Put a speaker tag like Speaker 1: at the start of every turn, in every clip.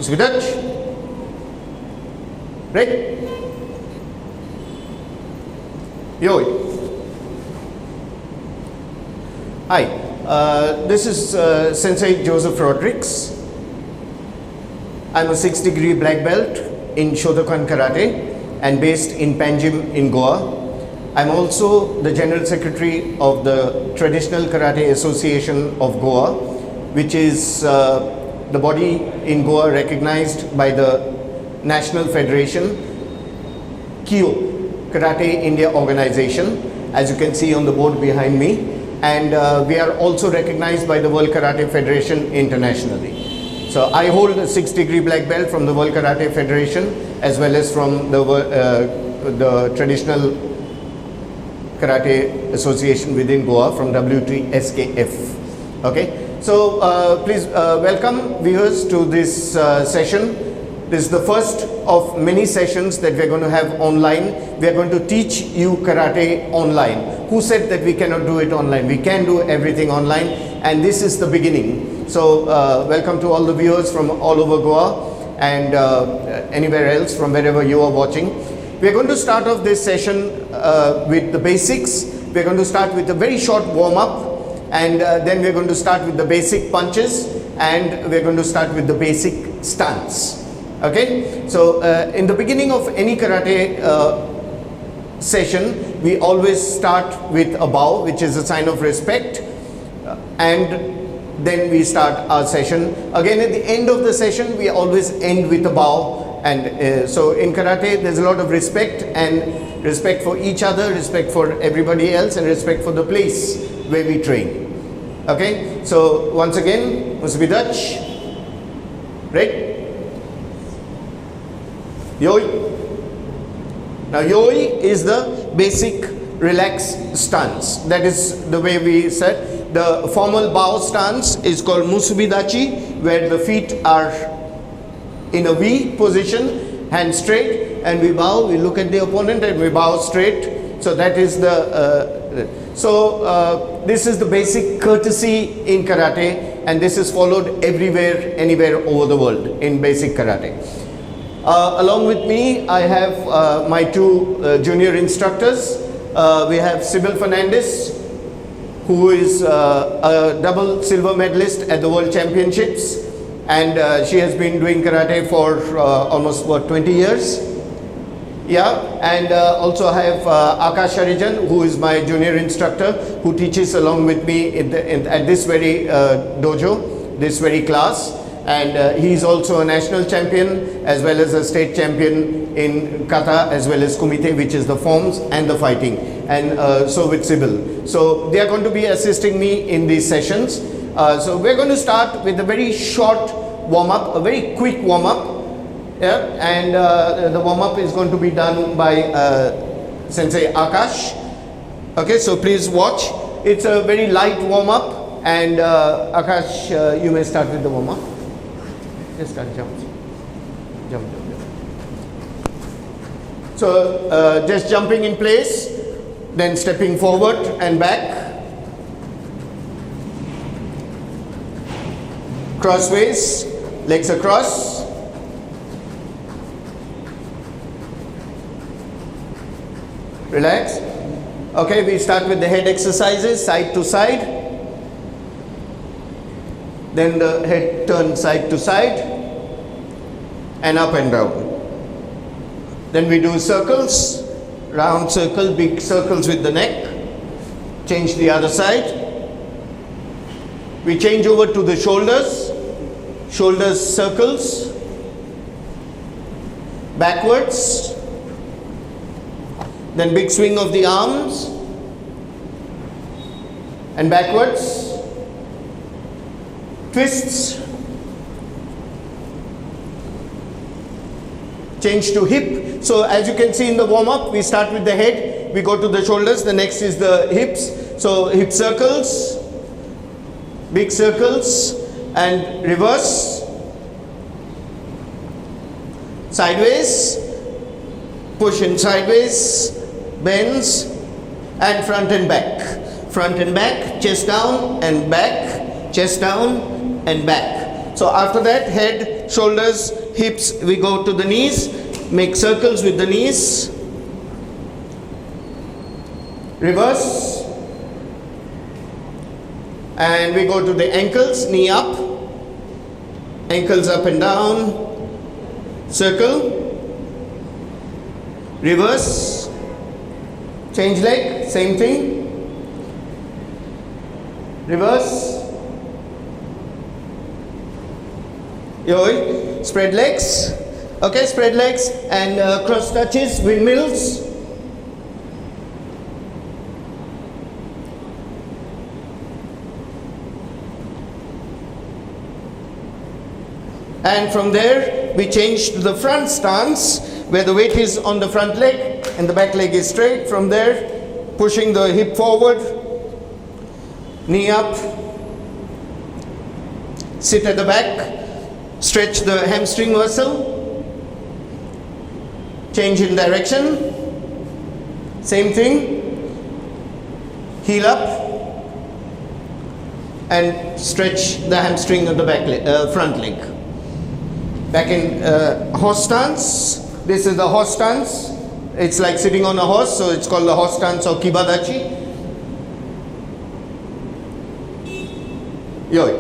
Speaker 1: Switch. Right? Yo. Hi, this is Sensei Joseph Rodrigues. I'm a 6th-degree black belt in Shotokan Karate and based in Panjim in Goa. I'm also the General Secretary of the Traditional Karate Association of Goa, which is the body in Goa recognized by the National Federation, KIO, Karate India Organization, as you can see on the board behind me. And we are also recognized by the World Karate Federation internationally. So I hold a 6th-degree black belt from the World Karate Federation as well as from the Traditional Karate Association within Goa from W3SKF. Okay, so please welcome viewers to this session. This is the first of many sessions that we're going to have online. We are going to teach you karate online. Who said that we cannot do it online? We can do everything online, and this is the beginning. So welcome to all the viewers from all over Goa and anywhere else from wherever you are watching. We're going to start off this session with the basics. We're going to start with a very short warm-up, and then we're going to start with the basic punches, and we're going to start with the basic stance. Okay, so in the beginning of any karate session, we always start with a bow, which is a sign of respect, and then we start our session. Again, at the end of the session, we always end with a bow. And so in karate, there's a lot of respect, and respect for each other, respect for everybody else, and respect for the place where we train. Okay, so once again, Musbidach, right? Yoi. Now yoi is the basic relaxed stance. That is the way we said. The formal bow stance is called musubidachi, where the feet are in a V position, hands straight, and we bow, we look at the opponent and we bow straight. So that is the, this is the basic courtesy in karate, and this is followed everywhere, anywhere over the world in basic karate. Along with me, I have my two junior instructors. We have Sybil Fernandez, who is a double silver medalist at the World Championships, and she has been doing karate for almost, 20 years? Yeah, and also I have Akash Harijan, who is my junior instructor, who teaches along with me at this very dojo, this very class. And he is also a national champion as well as a state champion in kata as well as kumite, which is the forms and the fighting, and so with Sybil. So they are going to be assisting me in these sessions. So we're going to start with a very short warm-up, a very quick warm-up. Yeah, and the warm-up is going to be done by Sensei Akash. Okay, so please watch. It's a very light warm-up, and Akash, you may start with the warm-up. Just start jump. So just jumping in place, then stepping forward and back. Crossways, legs across. Relax. Okay, we start with the head exercises, side to side. Then the head turns side to side and up and down. Then we do circles, round circle, big circles with the neck. Change the other side. We change over to the shoulders, shoulders circles, backwards. Then big swing of the arms and backwards. Twists, change to hip. So as you can see in the warm-up, we start with the head, we go to the shoulders, the next is the hips. So hip circles, big circles, and reverse, sideways, push in sideways, bends, and front and back, chest down and back, chest down and back. So after that, head, shoulders, hips, we go to the knees, make circles with the knees, reverse, and we go to the ankles, knee up, ankles up and down, circle, reverse, change leg, same thing, reverse, yoi, spread legs, okay, spread legs and cross touches, windmills, and from there we change to the front stance where the weight is on the front leg and the back leg is straight. From there, pushing the hip forward, knee up, sit at the back, stretch the hamstring muscle, change in direction, same thing, heel up and stretch the hamstring of the back leg, front leg. Back in horse stance. This is the horse stance. It's like sitting on a horse, so it's called the horse stance or kibadachi. Yoi.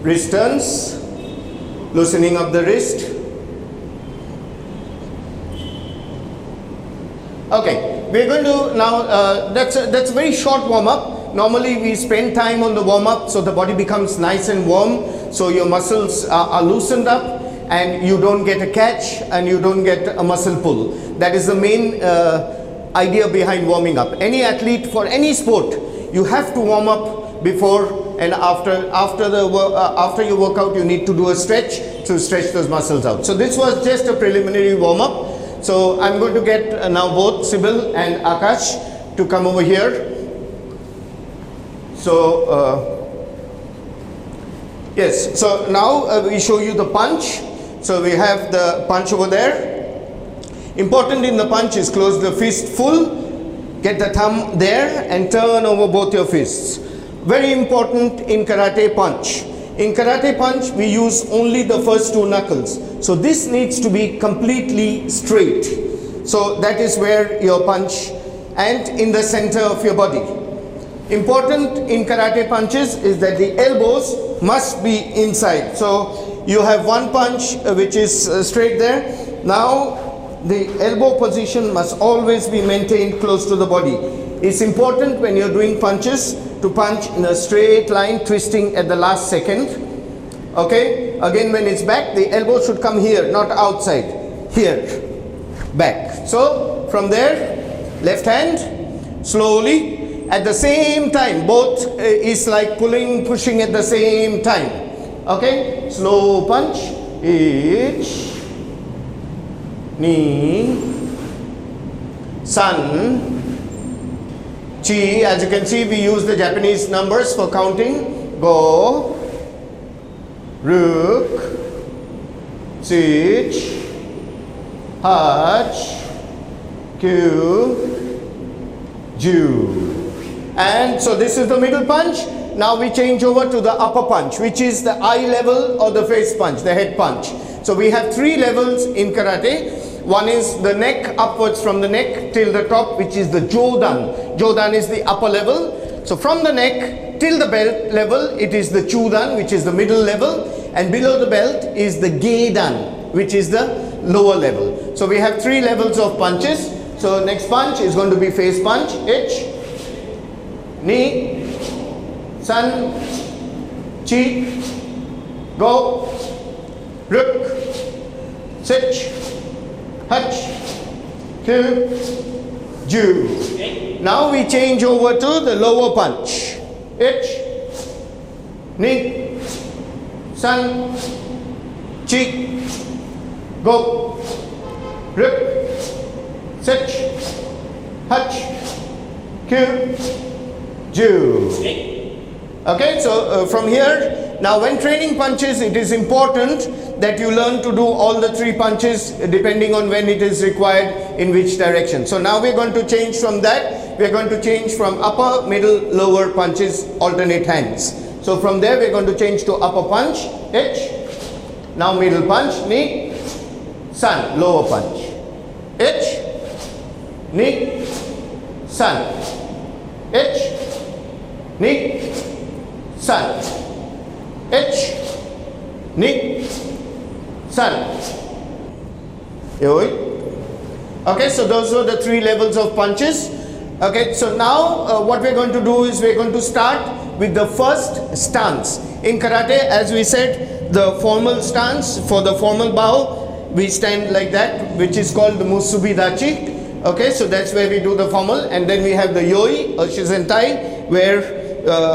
Speaker 1: Wrist turns, loosening up the wrist. Okay, we're going to now, that's a very short warm up. Normally we spend time on the warm up so the body becomes nice and warm, so your muscles are loosened up and you don't get a catch and you don't get a muscle pull. That is the main idea behind warming up. Any athlete for any sport, you have to warm up before and after you work out. You need to do a stretch to stretch those muscles out. So this was just a preliminary warm up. So I'm going to get now both Sibyl and Akash to come over here. So yes, so now we show you the punch. So we have the punch over there. Important in the punch is close the fist full, get the thumb there and turn over both your fists. Very important in karate punch. In karate punch we use only the first two knuckles. So this needs to be completely straight. So that is where your punch and in the center of your body. Important in karate punches is that the elbows must be inside. So you have one punch which is straight there. Now the elbow position must always be maintained close to the body. It's important when you're doing punches to punch in a straight line, twisting at the last second. Okay, again when it's back, the elbow should come here, not outside, here, back. So from there, left hand, slowly, at the same time, both is like pulling, pushing at the same time. Okay, slow punch, ich, ni, san, chi. As you can see, we use the Japanese numbers for counting. Go, ruk, sich, hach, kyu, ju. And so this is the middle punch. Now we change over to the upper punch, which is the eye level or the face punch, the head punch. So we have three levels in karate. One is the neck, upwards from the neck till the top, which is the jodan. Jodan is the upper level. So from the neck till the belt level, it is the chudan, which is the middle level. And below the belt is the geidan, which is the lower level. So we have three levels of punches. So next punch is going to be face punch. Ich, ni, san, chi, go, ruk, sich, hach, kyu, ju. Now we change over to the lower punch. Ich, ni, san, chi, go, ruk, sich, hach, kyu, ju. Okay, so from here, now when training punches, it is important that you learn to do all the three punches depending on when it is required in which direction. So now we're going to change from that. We're going to change from upper, middle, lower punches, alternate hands. So from there we're going to change to upper punch, H. Now middle punch, knee, sun, lower punch, H, knee, sun, H, knee, sun, H, knee, sun. Okay, so those were the 3 levels of punches. Okay, so now what we're going to do is we're going to start with the first stance. In karate, as we said, the formal stance, for the formal bow, we stand like that, which is called the musubidachi. Okay, so that's where we do the formal, and then we have the yoi or shizentai, where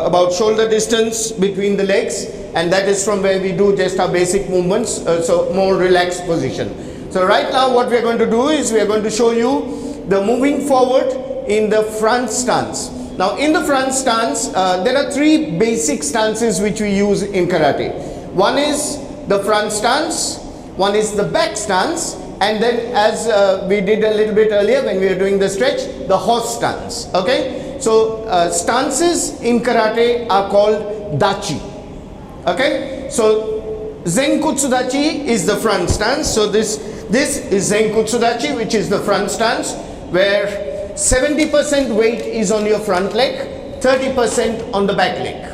Speaker 1: about shoulder distance between the legs, and that is from where we do just our basic movements, so more relaxed position. So right now what we are going to do is we are going to show you the moving forward in the front stance. Now in the front stance, there are 3 basic stances which we use in karate. One is the front stance, one is the back stance, and then as we did a little bit earlier when we were doing the stretch, the horse stance. Okay, so stances in karate are called dachi. Okay, so Zenkutsudachi is the front stance. So this is Zenkutsudachi, which is the front stance, where 70% weight is on your front leg, 30% on the back leg.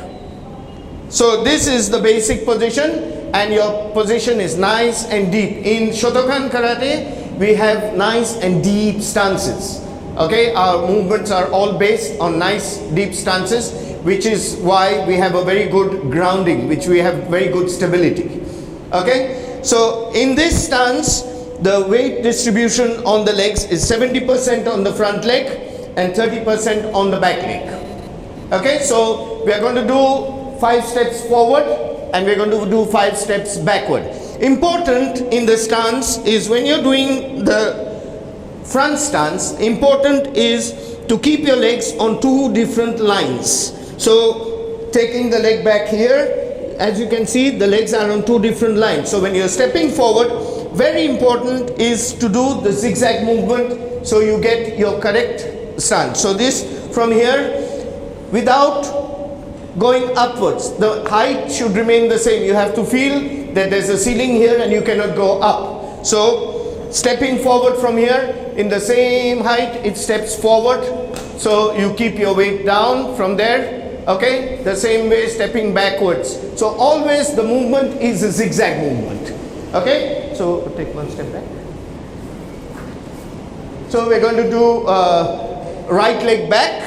Speaker 1: So this is the basic position, and your position is nice and deep. In Shotokan karate, we have nice and deep stances. Okay, our movements are all based on nice deep stances, which is why we have a very good grounding, which we have very good stability. Okay, so in this stance, the weight distribution on the legs is 70% on the front leg and 30% on the back leg. Okay, so we are going to do 5 steps forward and we are going to do 5 steps backward. Important in the stance is when you're doing the front stance, important is to keep your legs on 2 different lines. So taking the leg back here, as you can see, the legs are on 2 different lines. So when you're stepping forward, very important is to do the zigzag movement so you get your correct stance. So this from here, without going upwards, the height should remain the same. You have to feel that there's a ceiling here and you cannot go up. So stepping forward from here, in the same height it steps forward, so you keep your weight down from there. Okay, the same way stepping backwards. So always the movement is a zigzag movement. Okay, so take 1 step back. So we're going to do right leg back.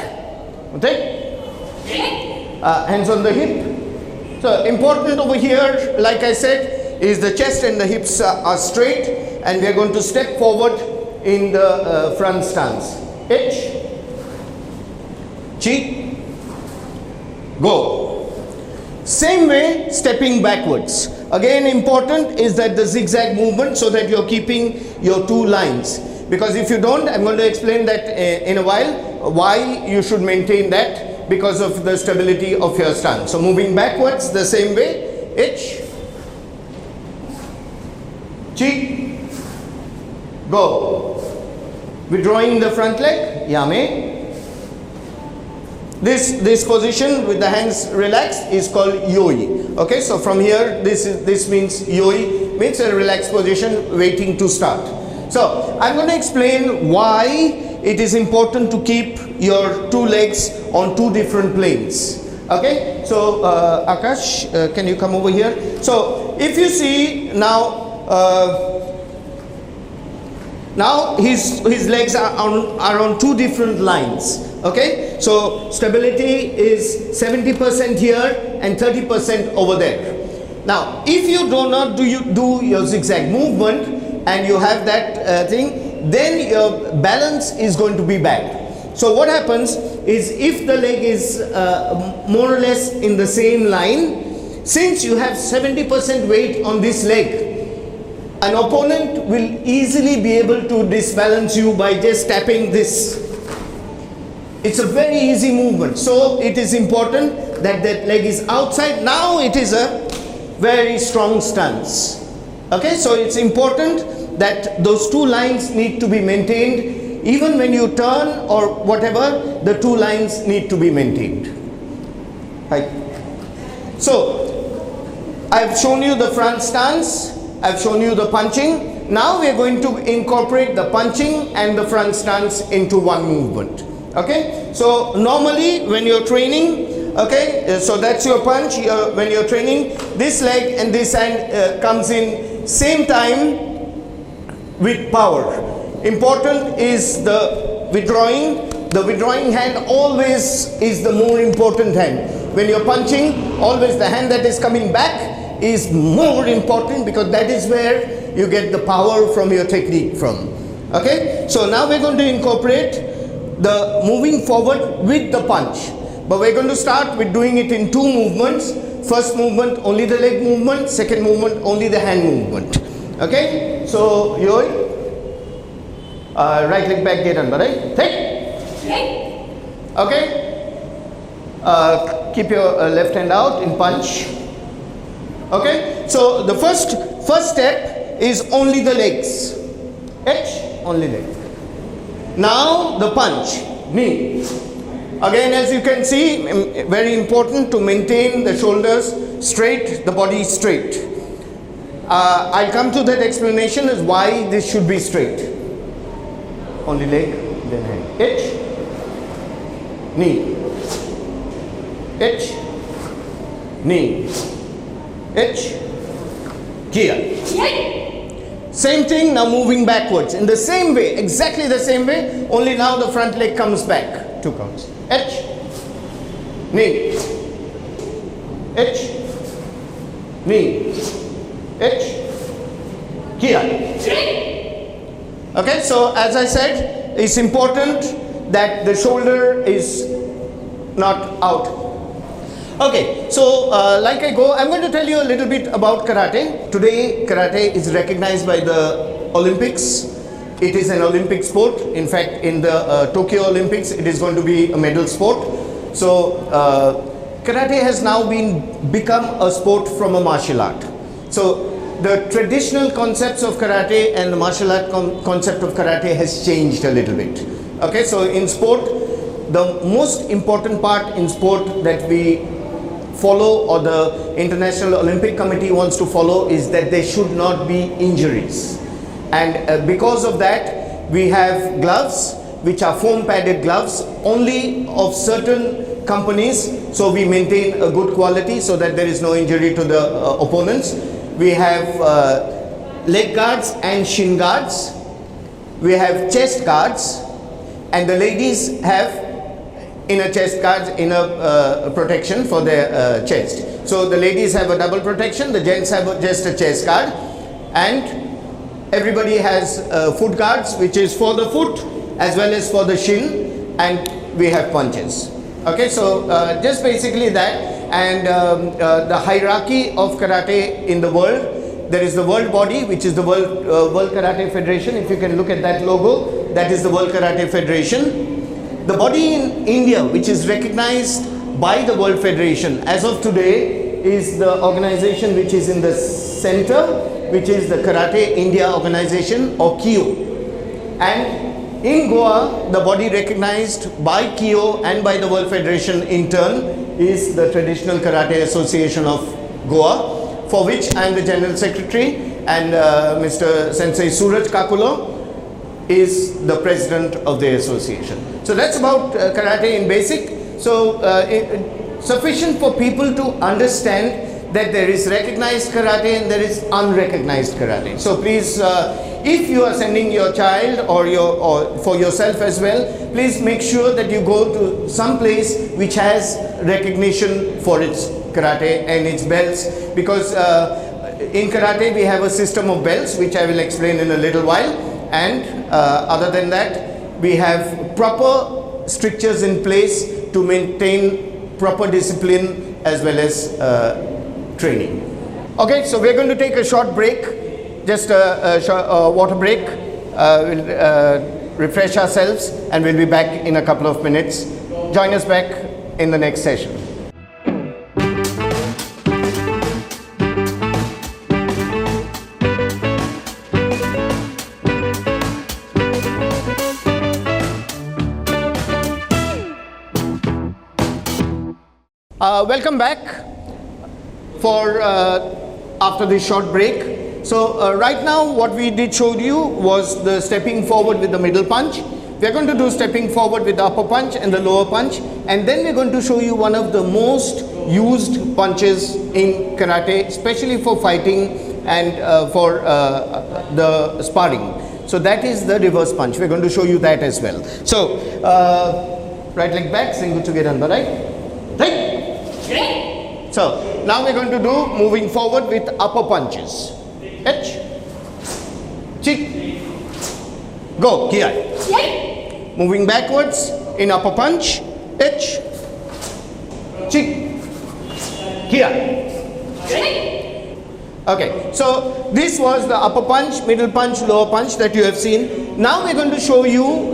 Speaker 1: Okay, hands on the hip. So important over here, like I said, is the chest and the hips are straight, and we are going to step forward in the front stance. H, chi, go. Same way stepping backwards. Again, important is that the zigzag movement, so that you're keeping your 2 lines. Because if you don't, I'm going to explain that in a while, why you should maintain that, because of the stability of your stance. So moving backwards the same way. H, chi, go. Withdrawing the front leg, yame. This position with the hands relaxed is called yoi. Okay, so from here this means yoi, means a relaxed position waiting to start. So I'm going to explain why it is important to keep your 2 legs on 2 different planes. Okay, so Akash, can you come over here? So if you see now, now his legs are on 2 different lines. Okay, so stability is 70% here and 30% over there. Now if you do not do your zigzag movement and you have that thing, then your balance is going to be bad. So what happens is, if the leg is more or less in the same line, since you have 70% weight on this leg, an opponent will easily be able to disbalance you by just tapping this. It's a very easy movement. So it is important that that leg is outside. Now it is a very strong stance. Okay, so it's important that those 2 lines need to be maintained. Even when you turn or whatever, the 2 lines need to be maintained. Right. So I've shown you the front stance, I've shown you the punching. Now we are going to incorporate the punching and the front stance into one movement. Okay, so normally when you're training, okay, so that's your punch. When you're training, this leg and this hand comes in same time with power. Important is the withdrawing. The withdrawing hand always is the more important hand. When you're punching, always the hand that is coming back is more important, because that is where you get the power from your technique from. Okay, so now we're going to incorporate the moving forward with the punch, but we're going to start with doing it in two movements. First movement only the leg movement, second movement only the hand movement. Okay, so here, right leg back get under, right? Take. Okay, keep your left hand out in punch. Okay, so the first step is only the legs. H, only leg. Now the punch, knee. Again, as you can see, very important to maintain the shoulders straight, the body straight. I'll come to that explanation as why this should be straight. Only leg, then hand. H, knee. H, knee. H, here. Same thing, now moving backwards in the same way, exactly the same way, only now the front leg comes back. 2 counts. H, knee. H, knee. H, here. Okay, so as I said, it's important that the shoulder is not out. Okay, so like I go, I'm going to tell you a little bit about karate. Today, karate is recognized by the Olympics. It is an Olympic sport. In fact, in the Tokyo Olympics, it is going to be a medal sport. So, karate has now become a sport from a martial art. So, the traditional concepts of karate and the martial art concept of karate has changed a little bit. Okay, so in sport, the most important part in sport that we follow, or the International Olympic Committee wants to follow, is that there should not be injuries. And because of that, we have gloves which are foam padded gloves only of certain companies, so we maintain a good quality so that there is no injury to the opponents. We have leg guards and shin guards. We have chest guards, and the ladies have inner chest guards, inner protection for their chest. So the ladies have a double protection, the gents have just a chest guard, and everybody has foot guards, which is for the foot as well as for the shin, and we have punches. Okay, so just basically that. And the hierarchy of karate in the world, there is the world body, which is the World Karate Federation. If you can look at that logo, that is the World Karate Federation. The body in India, which is recognized by the World Federation as of today, is the organization which is in the center, which is the Karate India Organization, or KIO. And in Goa, the body recognized by KIO and by the World Federation in turn is the Traditional Karate Association of Goa, for which I am the General Secretary, and Mr. Sensei Suraj Kakulo is the President of the association. So that's about karate in basic. So sufficient for people to understand that there is recognized karate and there is unrecognized karate. So please, if you are sending your child or for yourself as well, please make sure that you go to some place which has recognition for its karate and its belts, because in karate we have a system of belts which I will explain in a little while, and other than that we have proper strictures in place to maintain proper discipline as well as training. Okay, so we're going to take a short break, just a short water break. We'll refresh ourselves and we'll be back in a couple of minutes. Join us back in the next session. Welcome back. for after this short break. So right now what we did show you was the stepping forward with the middle punch. We are going to do stepping forward with the upper punch and the lower punch, and then we're going to show you one of the most used punches in karate, especially for fighting and for the sparring. So that is the reverse punch. We're going to show you that as well. So right leg back, single together, right? Right. So now we're going to do moving forward with upper punches. H, chick, go, here. Moving backwards in upper punch, H, chick, here. Okay, so this was the upper punch, middle punch, lower punch that you have seen. Now we're going to show you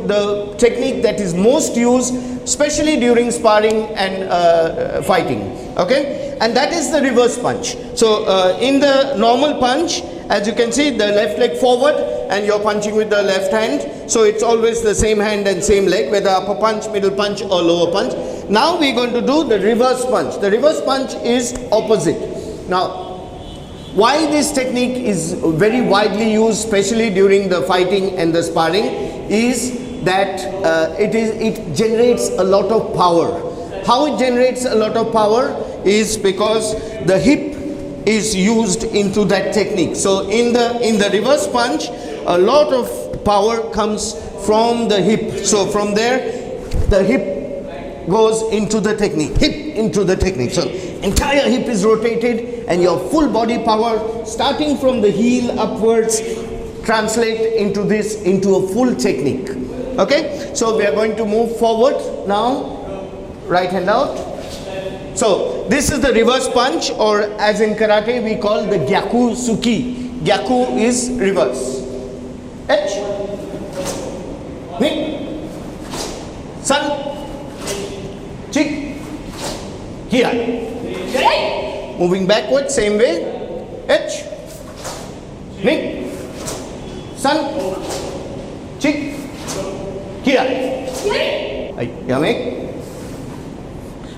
Speaker 1: the technique that is most used, especially during sparring and fighting. Okay, and that is the reverse punch. So in the normal punch, as you can see, the left leg forward and you're punching with the left hand. So it's always the same hand and same leg, whether upper punch, middle punch or lower punch. Now we're going to do the reverse punch. The reverse punch is opposite. Now, why this technique is very widely used, especially during the fighting and the sparring, is that it generates a lot of power. How it generates a lot of power is because the hip is used into that technique. So in the reverse punch, a lot of power comes from the hip. So from there, the hip goes into the technique. Hip into the technique. So entire hip is rotated and your full body power starting from the heel upwards translate into a full technique. Okay, so we are going to move forward now. Right hand out. So this is the reverse punch, or as in karate we call the gyaku suki. Gyaku is reverse. H, ni, san, chick, here. Moving backward, same way. H, ni, san, chick, here. Yame.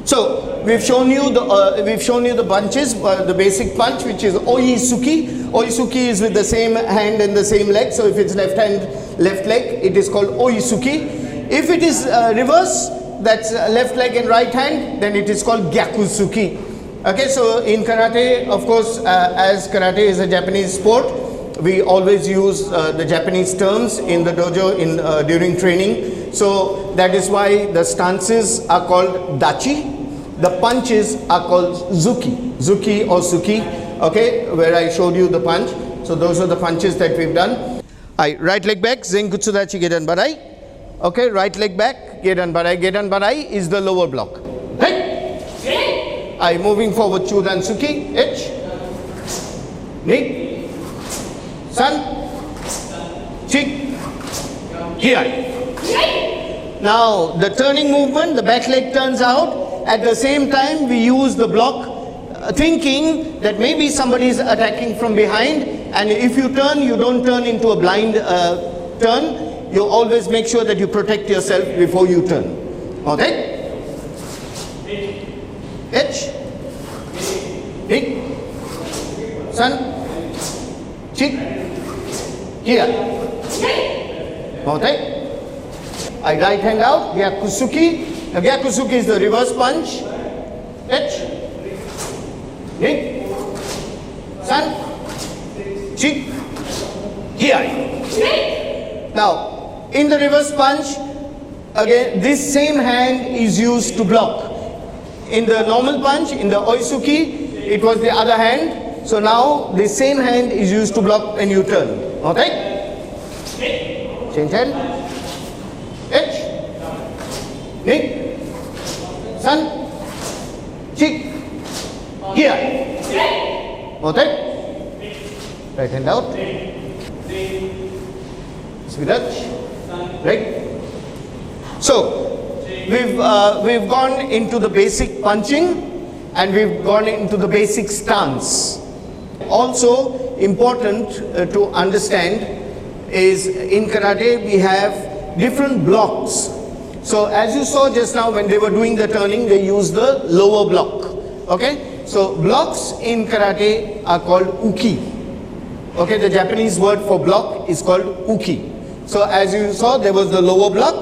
Speaker 1: So we've shown you the punches, the basic punch, which is oisuki. Oisuki is with the same hand and the same leg. So if it's left hand, left leg, it is called oisuki. If it is reverse, that's left leg and right hand, then it is called gyakusuki. Okay, so in karate, of course, as karate is a Japanese sport, we always use the Japanese terms in the dojo during training. So that is why the stances are called dachi. The punches are called zuki. Zuki or suki. Okay, where I showed you the punch. So those are the punches that we've done. Right leg back, zenkutsu dachi gedan barai. Okay, right leg back, gedan barai. Gedan barai is the lower block. Hey. Moving forward, chudan suki. H. Ni. San. Chick. Here. Now the turning movement, the back leg turns out. At the same time we use the block thinking that maybe somebody is attacking from behind, and if you turn, you don't turn into a blind turn. You always make sure that you protect yourself before you turn. Okay? H. Big. San. Chick. Here. Okay? Right hand out, gyakusuki. Now gyakusuki is the reverse punch. H, ni, san, chick, here. Now, in the reverse punch, again, this same hand is used to block. In the normal punch, in the oisuki, it was the other hand. So now, the same hand is used to block when you turn. Okay? Change hand. H, ni, san, chick, here. Okay? Right hand out. Sviraj. Right? So, we've gone into the basic punching and we've gone into the basic stance. Also important to understand is in karate we have different blocks. So as you saw just now when they were doing the turning, they used the lower block. Okay? So blocks in karate are called uki. Okay, the Japanese word for block is called uki. So as you saw, there was the lower block,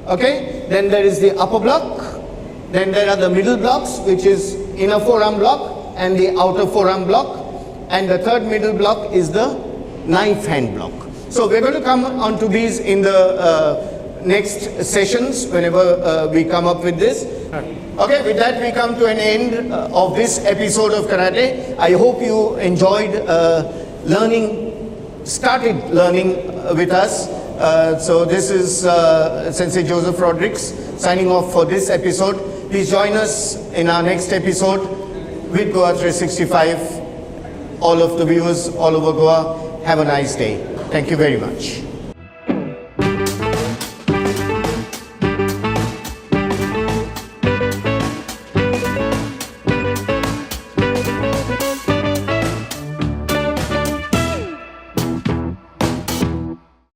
Speaker 1: okay, then there is the upper block, then there are the middle blocks, which is inner forearm block and the outer forearm block, and the third middle block is the knife hand block. So we're going to come onto these in the next sessions whenever we come up with this. Okay, with that we come to an end of this episode of Karate. I hope you enjoyed started learning with us. So this is Sensei Joseph Rodrigues signing off for this episode. Please join us in our next episode with Goa 365. All of the viewers all over Goa, have a nice day. Thank you very much.